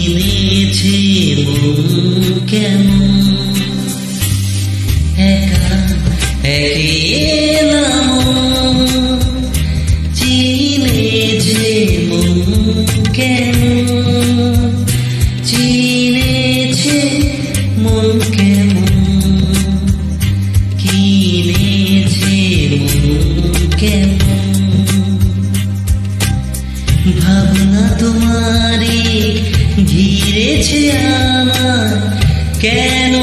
চিনেছে মন কেমন একা একেলা মন চিনেছে মন কেমন চিনেছে মন কেমন কিনেছে মন কেমন ভাবনা তোমারে ঘিরেছে আমার কেন